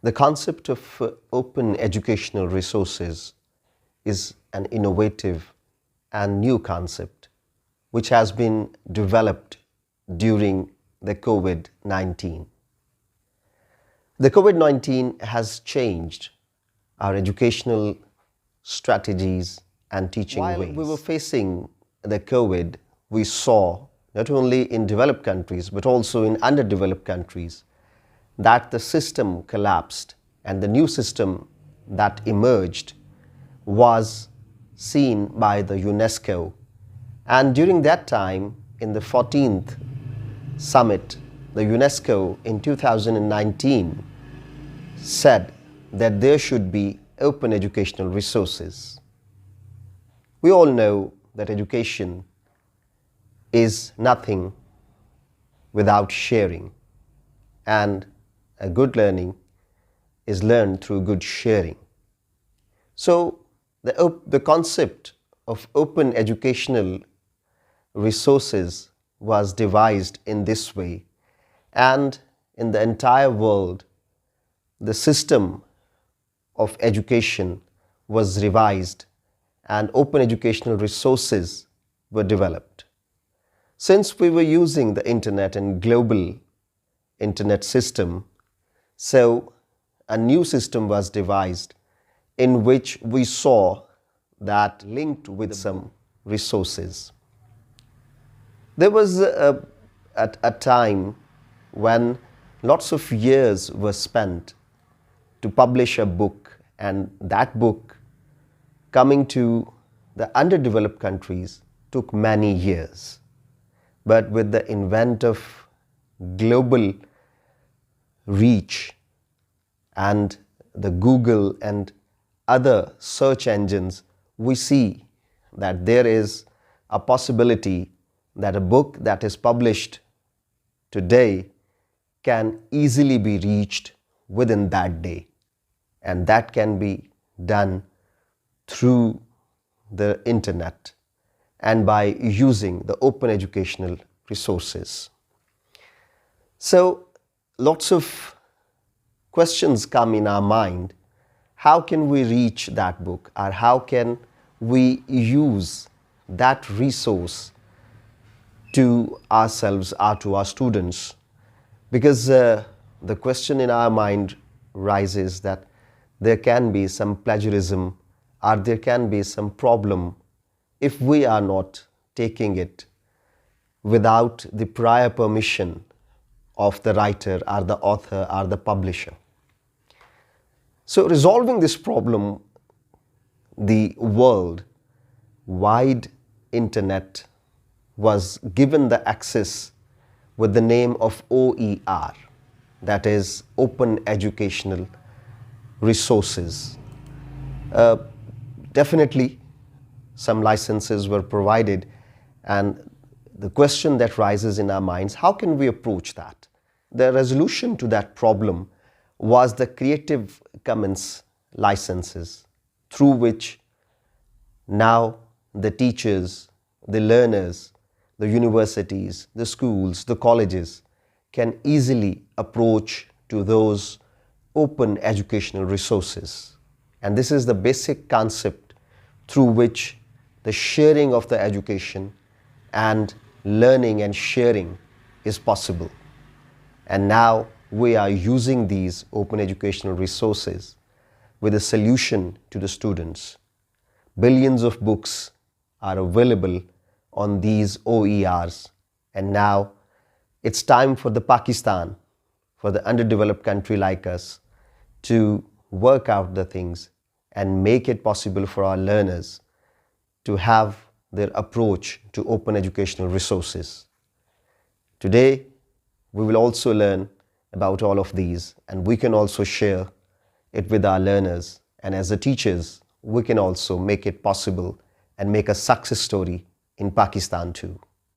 The concept of open educational resources is an innovative and new concept which has been developed during the COVID-19. The COVID-19 has changed our educational strategies and teaching ways. While we were facing the COVID, we saw not only in developed countries but also in underdeveloped countries that the system collapsed, and the new system that emerged was seen by the UNESCO. And during that time, in the 14th summit, the UNESCO in 2019 said that there should be open educational resources. We all know that education is nothing without sharing, and a good learning is learned through good sharing. So the concept of open educational resources was devised in this way, and in the entire world the system of education was revised and open educational resources were developed. Since we were using the internet and global internet system, so a new system was devised in which we saw that linked with some resources. There was a time when lots of years were spent to publish a book, and that book coming to the underdeveloped countries took many years. But with the advent of global reach and the Google and other search engines, we see that there is a possibility that a book that is published today can easily be reached within that day, and that can be done through the internet and by using the open educational resources. So lots of questions come in our mind. How can we reach that book, or how can we use that resource to ourselves or to our students? Because the question in our mind rises that there can be some plagiarism, or there can be some problem if we are not taking it without the prior permission of the writer or the author or the publisher. So resolving this problem, the world-wide internet was given the access with the name of OER, that is Open Educational Resources. Definitely some licenses were provided, and the question that rises in our minds, how can we approach that? The resolution to that problem was the Creative Commons licenses, through which now the teachers, the learners, the universities, the schools, the colleges can easily approach to those open educational resources. And this is the basic concept through which the sharing of the education and learning and sharing is possible. And now we are using these open educational resources with a solution to the students. Billions of books are available on these OERs, and now it's time for the Pakistan, for the underdeveloped country like us, to work out the things and make it possible for our learners to have their approach to open educational resources. Today, we will also learn about all of these, and we can also share it with our learners. And as the teachers, we can also make it possible and make a success story in Pakistan too.